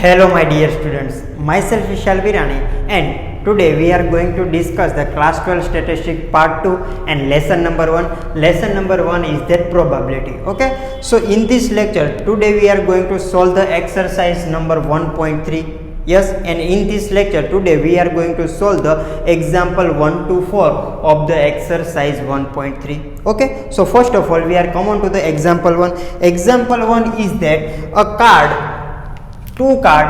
Hello my dear students, myself Vishal Virani and today we are going to discuss the class 12 statistics part 2 and lesson number 1. Lesson number 1 is that probability. Okay, so in this lecture today we are going to solve the exercise number 1.3. Yes, and in this lecture today we are going to solve the example 1 to 4 of the exercise 1.3. Okay, so first of all we are come on to the example 1. Example 1 is that two card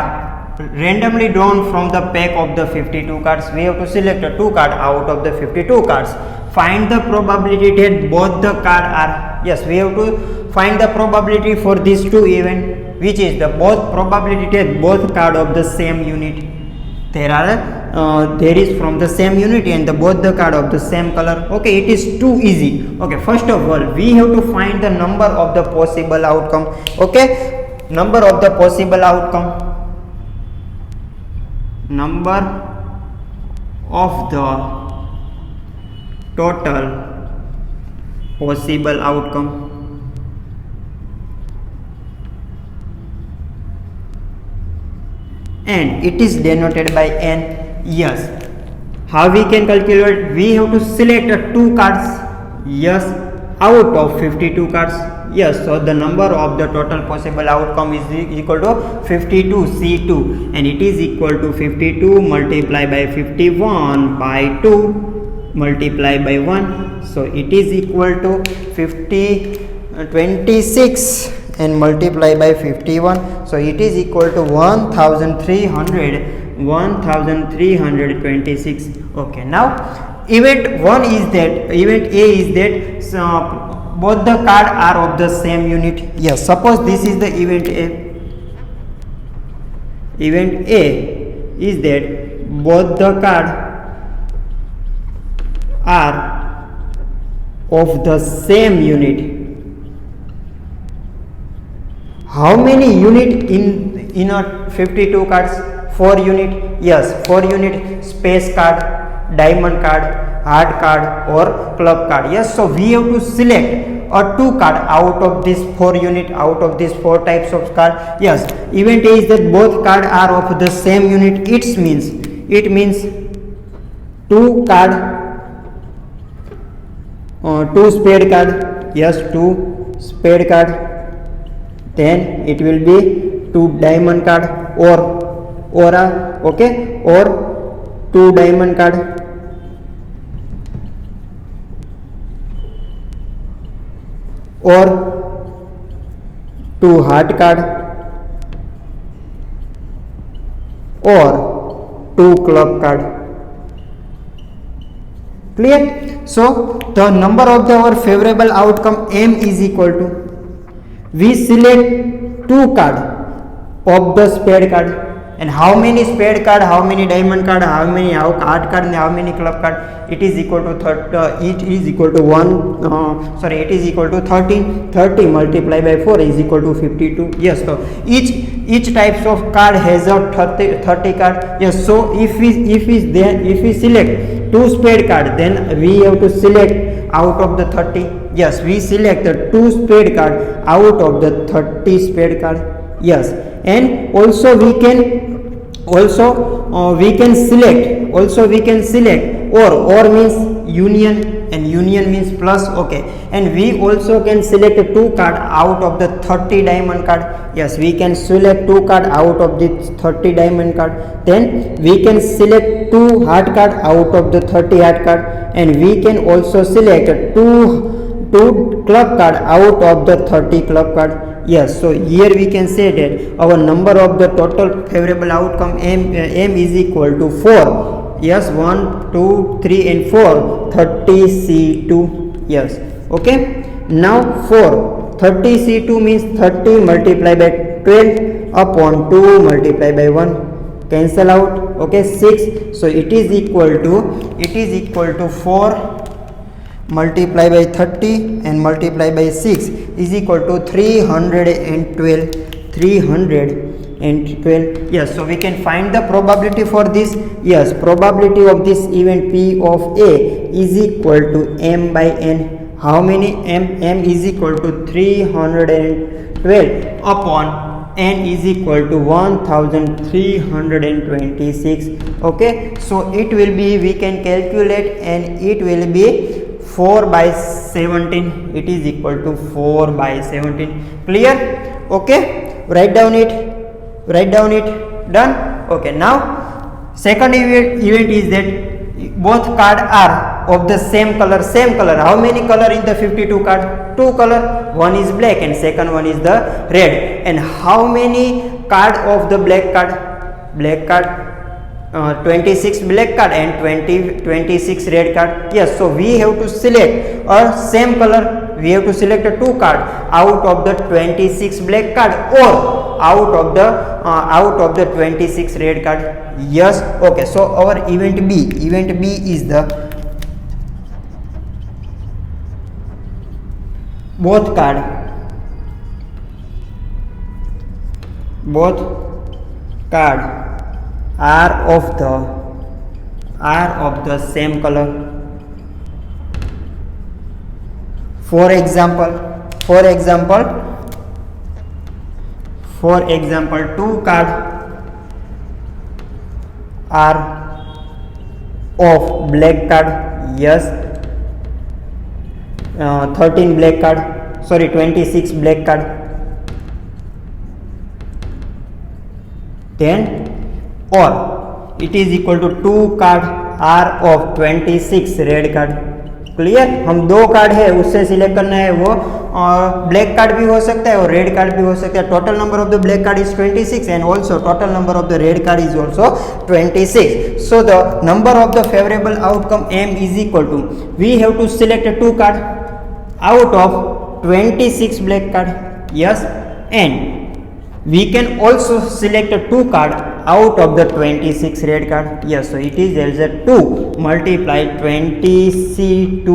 randomly drawn from the pack of the 52 cards. We have to select a 2 card out of the 52 cards. Find the probability that both the card are, yes, we have to find the probability for these two events, which is the both probability that both card of the same unit there is from the same unit and the both the card of the same color. Okay, it is too easy. Okay, first of all we have to find the number of the possible outcome. Okay, number of the possible outcome, number of the total possible outcome, and it is denoted by n. Yes, how we can calculate? We have to select 2 cards, yes, out of 52 cards. Yes, so the number of the total possible outcome is equal to 52C2 and it is equal to 52 multiplied by 51 by 2 multiplied by 1. So it is equal to 26 and multiplied by 51. So it is equal to 1326. Okay, now event 1 is that, event A is that both the card are of the same unit. Yes, suppose this is the event A. Event A is that both the card are of the same unit. How many unit in a 52 cards? 4 unit. Yes, 4 unit. Space card, diamond card, heart card or club card. Yes, so we have to select a 2 card out of this 4 unit, out of these 4 types of card. Yes, event A is that both card are of the same unit. It means 2 card, 2 spade card. Yes, 2 spade card. Then it will be 2 diamond card or okay, or 2 diamond card. Or 2 heart card or 2 club card. Clear? So the number of our favorable outcome M is equal to, we select 2 card of the spade card, and how many spade card, how many diamond card, how many heart card and how many club card. It is equal to 13. 30 multiplied by 4 is equal to 52. Yes, so each types of card has a 30 card. Yes, so if we select 2 spade card, then we have to select out of the 30. Yes, we select the 2 spade card out of the 30 spade card. Yes, and also we can select or means union, and union means plus. Okay, and we also can select 2 card out of the 30 diamond card. Yes, we can select 2 card out of the 30 diamond card. Then we can select 2 heart card out of the 30 heart card, and we can also select 2 club card out of the 30 club card. Yes, so here we can say that our number of the total favorable outcome M is equal to 4. Yes, 1, 2, 3 and 4, 30C2. Yes, okay. Now 30C2 means 30 multiplied by 12 upon 2 multiplied by 1. Cancel out. Okay, 6. So it is equal to 4 multiplied by 30 and multiplied by 6 is equal to 312. Yes, so we can find the probability for this. Yes, probability of this event P of A is equal to M by N. How many? M is equal to 312 upon n is equal to 1326. Okay, so it will be, we can calculate, and it will be 4 by 17. It is equal to 4 by 17. Clear? Okay, write down it, done. Okay, now second event is that both card are of the same color. How many color in the 52 card? 2 color. One is black and second one is the red. And how many card of the black card? 26 black card and 26 red card. Yes, so we have to select a same color. We have to select a 2 card out of the 26 black card or out of the 26 red card. Yes. Okay, so our event B is the both card are of the same color. For example 2 card are of black card. Yes, 13 black card, 26 black card. Then or it is equal to 2 card are of 26 red card. Clear? हम 2 card है उससे select करना है, वो black card भी हो सकता है और रेड कार्ड भी हो सकता है. Total number of the black card is 26 and also total number of the red card is also 26. So the number of the favourable outcome m is equal to, we have to select 2 card out of 26 black card. Yes, and we can also select a 2 card out of the 26 red card. Yes, so it is as a 2 multiply 20c2.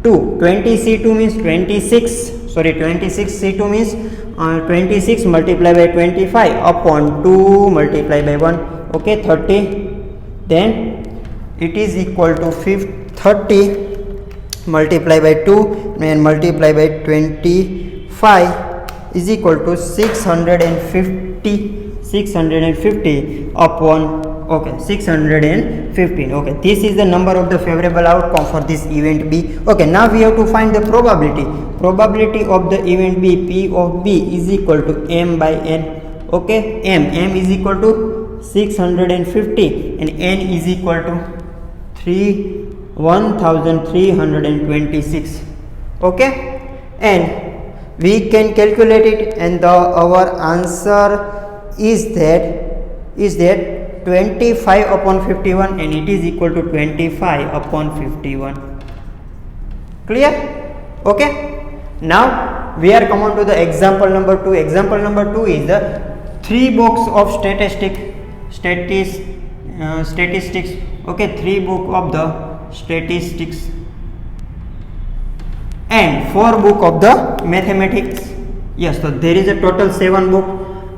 20c2 means 26c2 means 26 multiply by 25 upon 2 multiply by 1. Okay, 30. Then it is equal to 30 multiply by 2 and multiply by 25 is equal to 650 upon 615. Okay, this is the number of the favorable outcome for this event B. Okay, now we have to find the probability of the event B. P of B is equal to m by n. Okay, m is equal to 650 and n is equal to 1326. Okay, and we can calculate it, and our answer is that 25 upon 51, and it is equal to 25 upon 51. Clear? Okay, now we are come on to the example number 2. Example number 2 is the 3 books of statistics. Okay, 3 book of the statistics and 4 book of the mathematics. Yes, so there is a total 7 book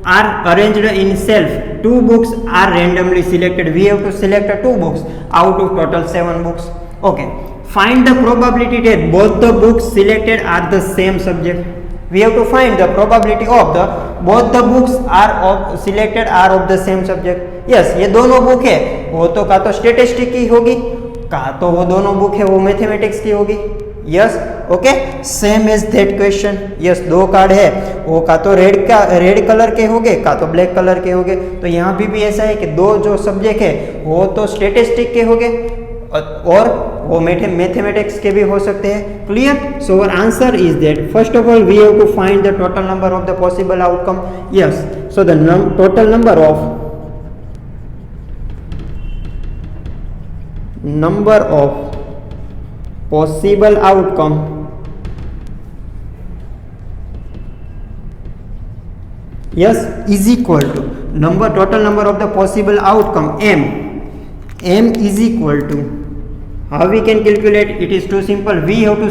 are arranged in shelf. 2 books are randomly selected. We have to select 2 books out of total 7 books. Okay, find the probability that both the books selected are the same subject. We have to find the probability of the both the books are selected are of the same subject. Yes, ये दोनों book है, वो तो का तो statistic की होगी, का तो वो दोनों बुक है वो मैथमेटिक्स की होगी. Yes, okay, same as that question. Yes, 2 card है, वो का तो रेड कलर के होंगे, का तो ब्लैक कलर के होंगे. तो यहाँ भी ऐसा है कि 2 जो सब्जेक्ट है वो तो स्टेटिस्टिक के होंगे और वो मैथमेटिक्स के भी हो सकते हैं. Clear? So our answer is that first of all we have to find the total number of the possible outcome. Yes, so the total number of possible outcome is equal to total number of the possible outcome m is equal to, how we can calculate it is too simple. We have to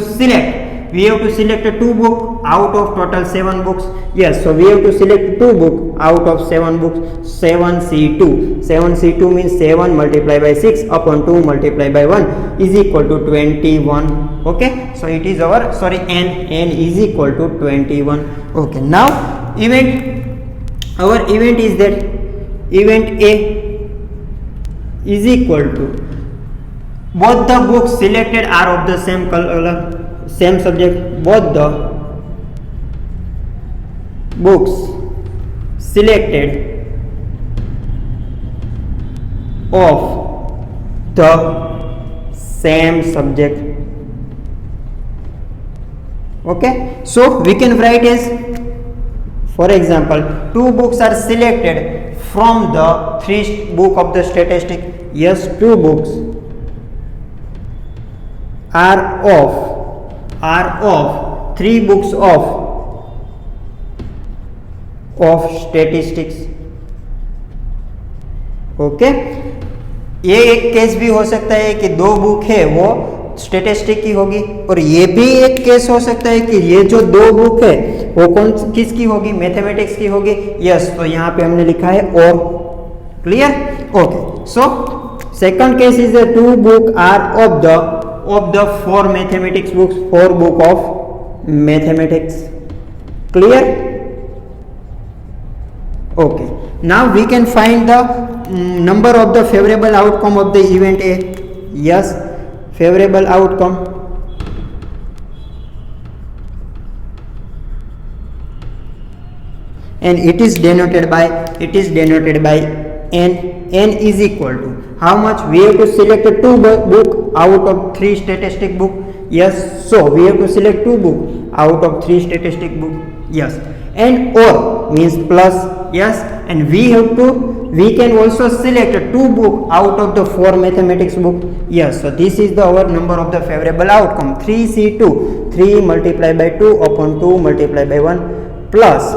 select 2 book out of total 7 books. Yes, so we have to select 2 book out of 7 books. 7c2 means 7 multiplied by 6 upon 2 multiplied by 1 is equal to 21. Okay, so it is our n is equal to 21. Okay, now event our event is that event A is equal to both the books selected are of the same color, same subject. Both the books selected of the same subject. Okay, so we can write as, for example, two books are selected from the three book of the statistic. Yes, two books are of three books of statistics. Okay, ये एक case भी हो सकता है कि दो book है वो स्टेटिस्टिक की होगी, और ये भी एक केस हो सकता है कि ये जो दो बुक है वो कौन किसकी होगी, मैथमेटिक्स की होगी. यस, तो यहाँ पे हमने लिखा है और. Clear? Okay, so second case is the two book are of the four mathematics books, four book of mathematics. Clear? Okay, now we can find the number of the favorable outcome of the event A. Yes, favorable outcome. And it is denoted by n. N is equal to how much? We have to select a two book out of three statistic book. Yes, so we have to select two book out of three statistic book. Yes, and or means plus. Yes, and we can also select a two book out of the four mathematics book. Yes, so this is the our number of the favorable outcome. 3C2, 3 multiplied by 2 upon 2 multiplied by 1 plus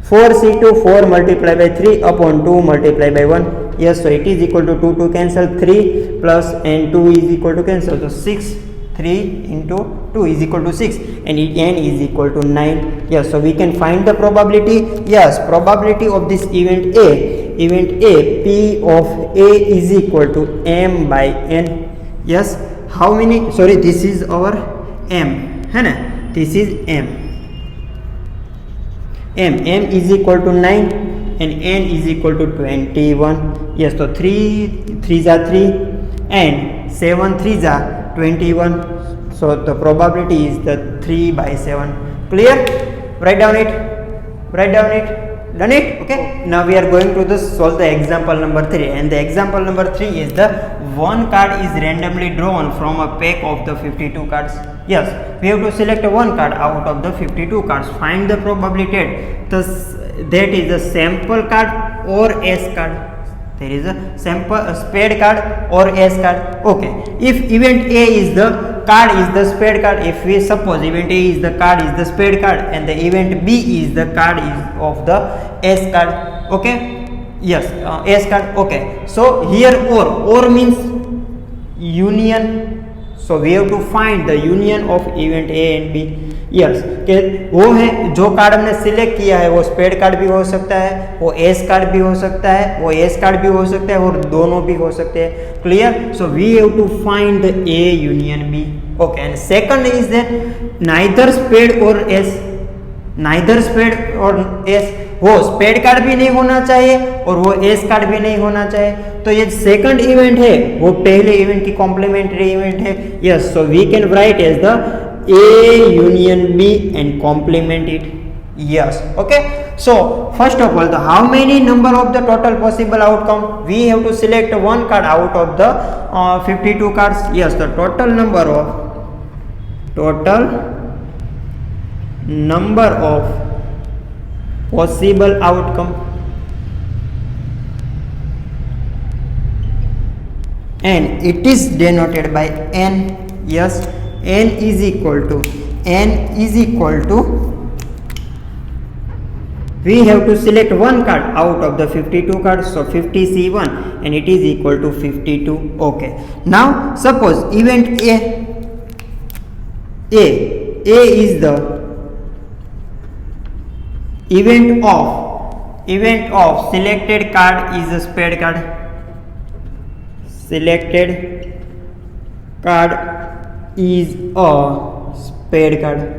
4C2, 4 multiplied by 3 upon 2 multiplied by 1. Yes, so it is equal to 2 to cancel, 3 plus and 2 is equal to cancel, so 6. 3 into 2 is equal to 6, and n is equal to 9. Yes, so we can find the probability. Yes, probability of this event A, P of A is equal to m by n. Yes, how many, sorry, this is our m, है ना, this is m is equal to 9 and n is equal to 21. Yes, so 3 3s are 3 and 7 3s are 21. So the probability is the 3 by 7. Clear? Write down it. Done it? Okay. Now we are going to solve the example number 3, and the example number 3 is the one card is randomly drawn from a pack of the 52 cards. Yes, we have to select one card out of the 52 cards. Find the probability that is the sample card or S card. There is a sample spade card or S card. Okay, if event A is the card is the spade card, if we suppose event A is the card is the spade card and the event B is the card is of the S card. Okay, yes, S card. Okay, so here or means union, so we have to find the union of event A and B. Yes, कि वो है जो card हमने select किया है वो spade card भी हो सकता है, वो एस कार्ड भी हो सकता है, वो एस कार्ड भी हो सकता है, और दोनों भी हो सकते हैं. Clear? So we have to find the A union B. Okay, and second is that neither spade or ace, neither spade or ace, वो स्पेड कार्ड भी नहीं होना चाहिए और वो एस कार्ड भी नहीं होना चाहिए. तो ये सेकंड इवेंट है वो पहले इवेंट की कॉम्प्लीमेंट्री इवेंट है. Yes, so we can write as the A union B and complement it. Yes, okay. So first of all, the how many number of the total possible outcome? We have to select one card out of the 52 cards. Yes, the total number of possible outcome, and it is denoted by n. Yes, n is equal to we have to select one card out of the 52 cards, so 50C1 and it is equal to 52. Okay, now suppose event A is the event of selected card is a spade card, selected card is a spade card.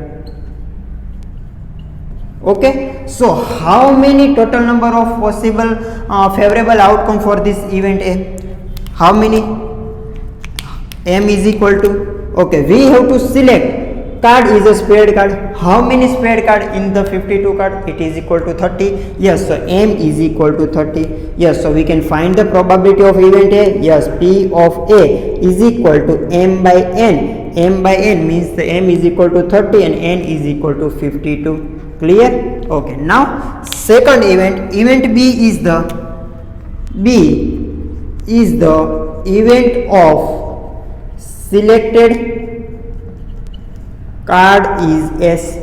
Okay, so how many total number of possible favorable outcome for this event A? How many? M is equal to, okay, we have to select card is a spade card. How many spade card in the 52 card? It is equal to 30. Yes, so M is equal to 30. Yes, so we can find the probability of event A. Yes, P of A is equal to M by N. M by N means the M is equal to 30 and N is equal to 52. Clear? Okay, now second event, event B is the event of selected card is S.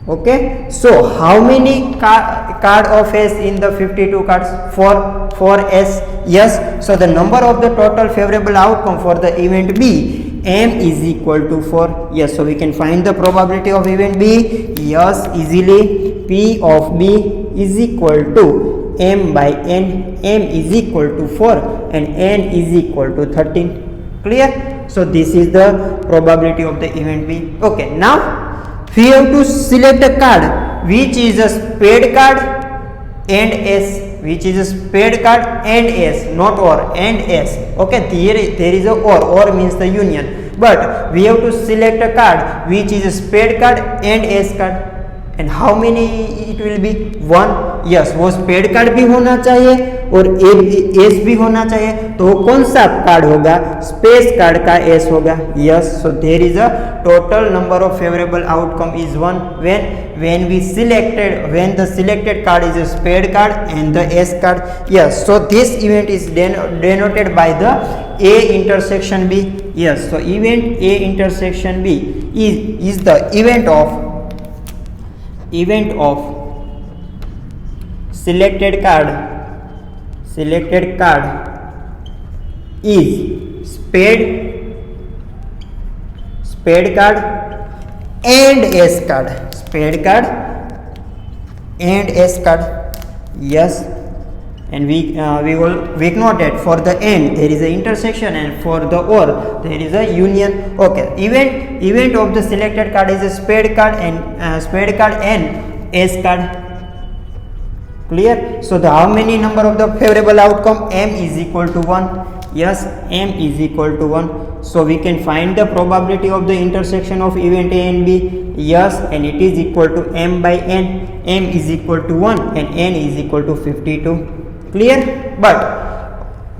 Okay, so how many card of S in the 52 cards? For S. Yes, so the number of the total favorable outcome for the event B, M is equal to 4. Yes, so we can find the probability of event B. Yes, easily. P of B is equal to M by N. M is equal to 4 and N is equal to 13. Clear? So this is the probability of the event B. Okay, now we have to select a card which is a spade card and S. Which is a spade card and S, not or, and S. Okay, there is a or means the union, but we have to select a card which is a spade card and S card. And how many it will be? 1. Yes, वो spade card भी होना चाहिए और S भी होना चाहिए, तो कौन सा कार्ड होगा? स्पेस कार्ड का एस होगा. Yes, so there is a total number of favourable outcome is 1 when the selected card is a spade card and the S card. Yes, so this event is denoted by the A intersection B. Yes, so event A intersection B is the event of selected card is spade card and S card. Spade card and S card. Yes, and we note that for the N there is a intersection and for the or there is a union. Okay, event of the selected card is a spade card and S card. Clear? So the how many number of the favorable outcome? M is equal to 1. Yes, M is equal to 1. So we can find the probability of the intersection of event A and B. Yes, and it is equal to M by N. M is equal to 1 and N is equal to 52. Clear? But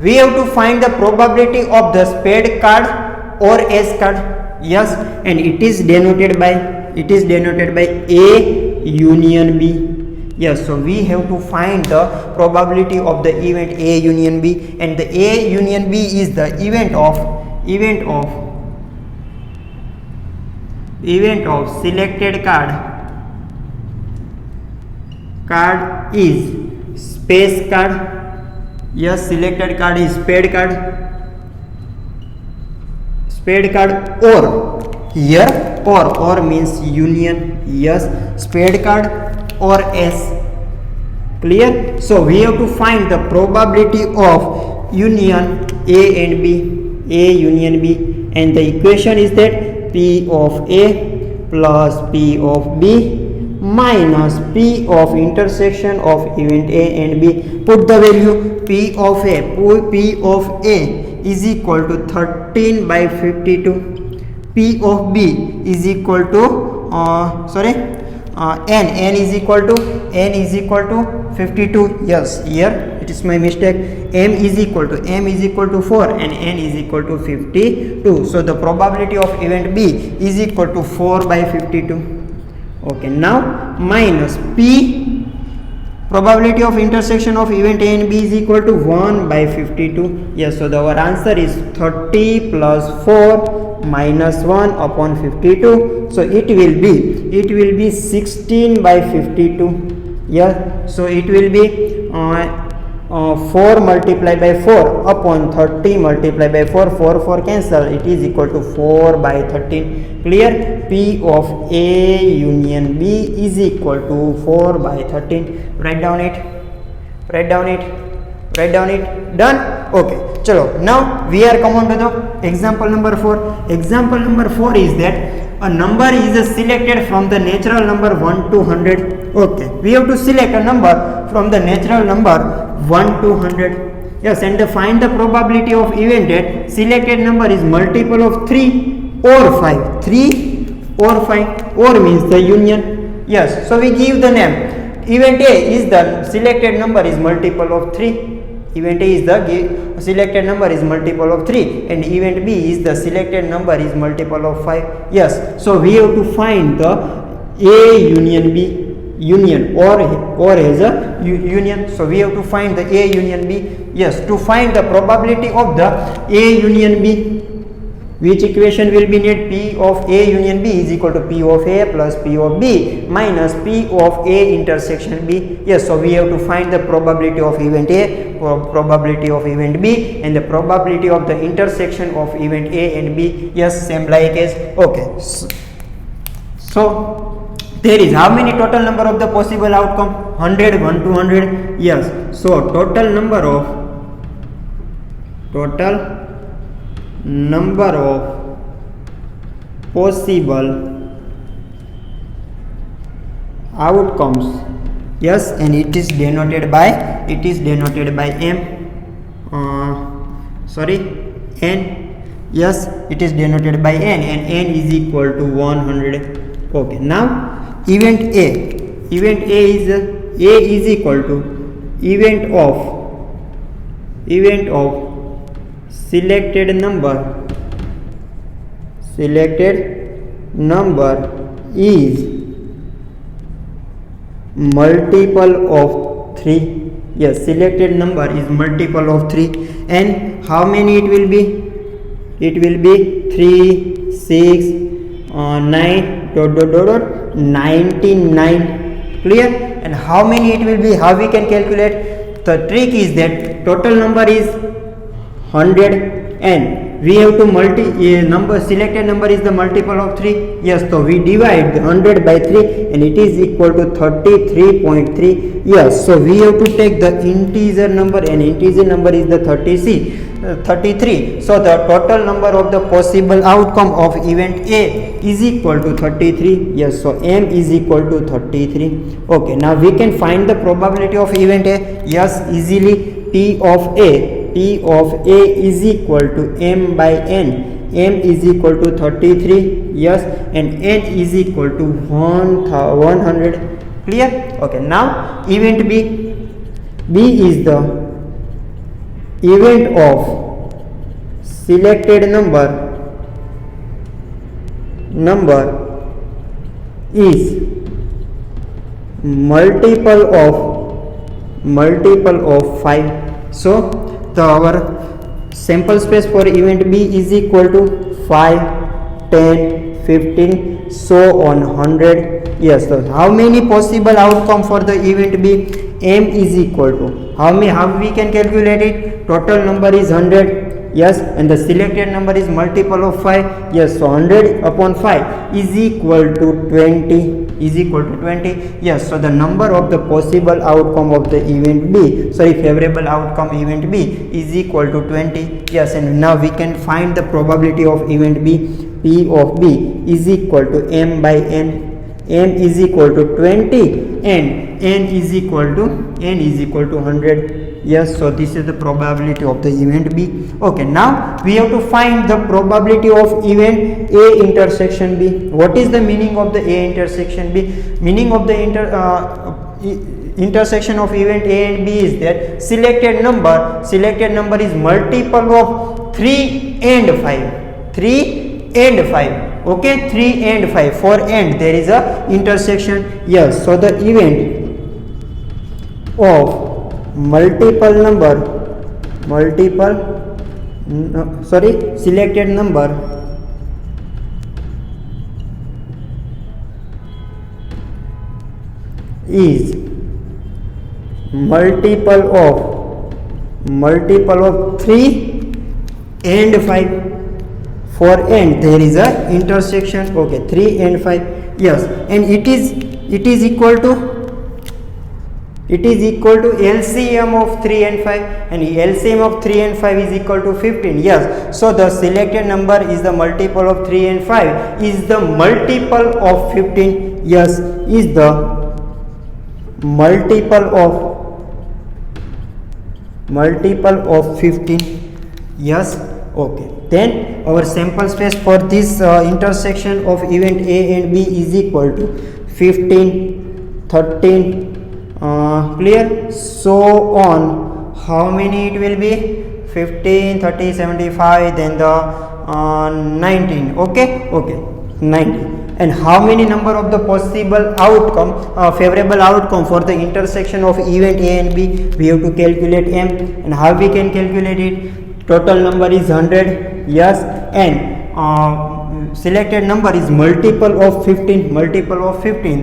we have to find the probability of the spade card or S card. Yes, and it is denoted by A union B. Yes, so we have to find the probability of the event A union B, and the A union B is the event of selected card is space card. Yes, selected card is spade card or here or means union. Yes, spade card or S. Clear? So we have to find the probability of union A and B, A union B, and the equation is that P of A plus P of B minus P of intersection of event A and B. Put the value P of A is equal to 13 by 52. P of B is equal to N is equal to 52. Yes, here it is my mistake. M is equal to 4 and N is equal to 52. So the probability of event B is equal to 4 by 52. Okay, now minus P, probability of intersection of event A and B is equal to 1 by 52. Yes, so our answer is 30 plus 4 minus 1 upon 52. So it will be 16 by 52. Yeah, so it will be 4 multiplied by 4 upon 30 multiplied by 4 cancel, it is equal to 4 by 13. Clear? P of A union B is equal to 4 by 13. Write down it. Done. Okay, chalo, now we are come on to the example number 4. Example number 4 is that a number is selected from the natural number 1 to 100. Okay, we have to select a number from the natural number 1 to 100. Yes, and to find the probability of event that selected number is multiple of 3 or 5. 3 or 5 or means the union. Yes, so we give the name. Event A is the selected number is multiple of 3. Event A is the selected number is multiple of 3 and event B is the selected number is multiple of 5. Yes, so we have to find the A union B union or as a union. So we have to find the A union B. Yes, to find the probability of the A union B, which equation will be need? P of A union B is equal to P of A plus P of B minus P of A intersection B. Yes, so we have to find the probability of event A, probability of event B and the probability of the intersection of event A and B. Yes, same like as. Okay, so there is how many total number of the possible outcome? 100, 1 to 100. Yes, so total number of possible outcomes. Yes, and it is denoted by M. N. Yes, it is denoted by N and N is equal to 100. Okay, now event A. Event A is equal to event of selected number is multiple of 3. Yes, selected number is multiple of 3 and how many it will be? It will be 3, 6, 9, 99. Clear? And how many it will be? How we can calculate? The trick is that total number is 100 and we have to selected number is the multiple of 3. Yes, so we divide the 100 by 3 and it is equal to 33.3. Yes, so we have to take the integer number and integer number is the 33. So the total number of the possible outcome of event A is equal to 33. Yes, so M is equal to 33. Okay, now we can find the probability of event A. Yes, easily. P of A is equal to M by N. M is equal to 33. Yes, and N is equal to 100. Clear? Okay, now event B. B is the event of selected number is multiple of 5. So our sample space for event B is equal to 5, 10, 15, so on 100. Yes, so how many possible outcome for the event B? M is equal to how we can calculate it? Total number is 100. Yes, and the selected number is multiple of 5. Yes, so 100 upon 5 is equal to 20. Yes, so the number of the possible outcome of the event B, favorable outcome event B is equal to 20. Yes, and now we can find the probability of event B. P of B is equal to M by N. M is equal to 20 and N is equal to 100. Yes, so this is the probability of the event B. Okay, now we have to find the probability of event A intersection B. What is the meaning of the A intersection B? Meaning of the intersection of event A and B is that selected number is multiple of 3 and 5. 3 and 5. Okay, 3 and 5. For and there is a intersection. Yes, so the event of selected number is multiple of 3 and 5. For n there is a intersection. Okay, 3 and 5. Yes, and it is equal to it is equal to LCM of 3 and 5, and LCM of 3 and 5 is equal to 15. Yes, so the selected number is the multiple of 3 and 5 is the multiple of 15. Yes, is the multiple of 15. Yes, okay. Then our sample space for this intersection of event A and B is equal to 15, 13, clear, so on. How many it will be? 15, 30, 75, then the 19. Okay, 19. And how many number of the possible outcome, favorable outcome for the intersection of event A and B? We have to calculate M. And how we can calculate it? Total number is 100. Yes, and selected number is multiple of 15.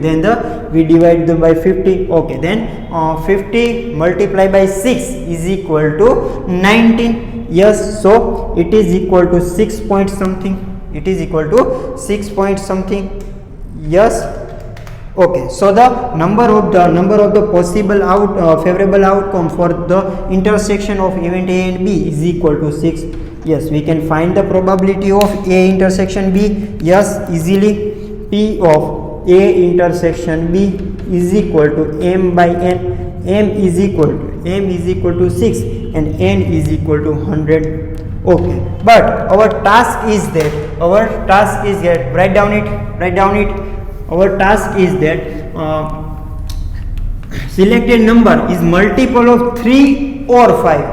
Then we divide them by 50. Okay, then 50 multiplied by 6 is equal to 19. Yes, so it is equal to 6 point something. Yes, okay. So the number of the possible favorable outcome for the intersection of event A and B is equal to 6. Yes, we can find the probability of A intersection B. Yes, easily. P of A intersection B is equal to M by N. M is equal to 6 and N is equal to 100. Okay, but our task is that write down it. Our task is that selected number is multiple of 3 or 5.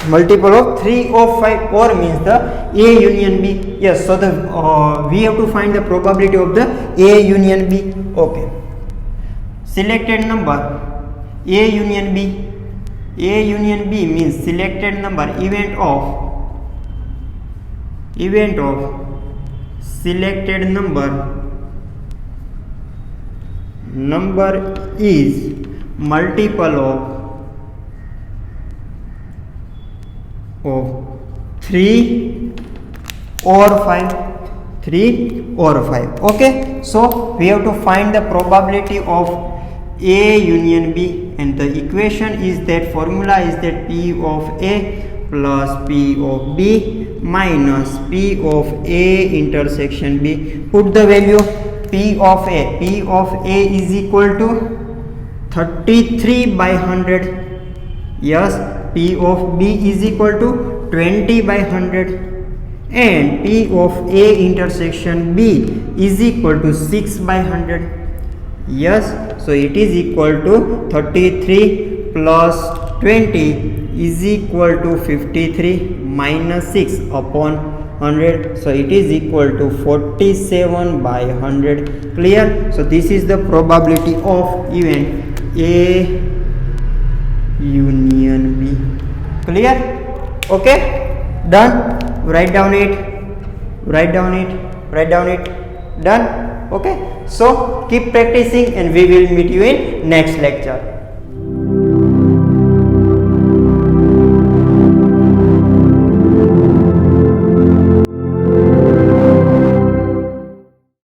Multiple of 3 or 5, or means the A union B. Yes, so the we have to find the probability of the A union B. Okay, selected number A union B. A union B means selected number event of selected number is multiple of 3 or 5. Okay, so we have to find the probability of A union B, and the equation is that formula is that P of A plus P of B minus P of A intersection B. Put the value P of A is equal to 33 by 100. Yes, P of B is equal to 20 by 100, and P of A intersection B is equal to 6 by 100. Yes, so it is equal to 33 plus 20 is equal to 53 minus 6 upon 100. So it is equal to 47 by 100. Clear? So this is the probability of event A union B. Clear? Okay, done. Write down it. Done. Okay, so keep practicing and we will meet you in next lecture.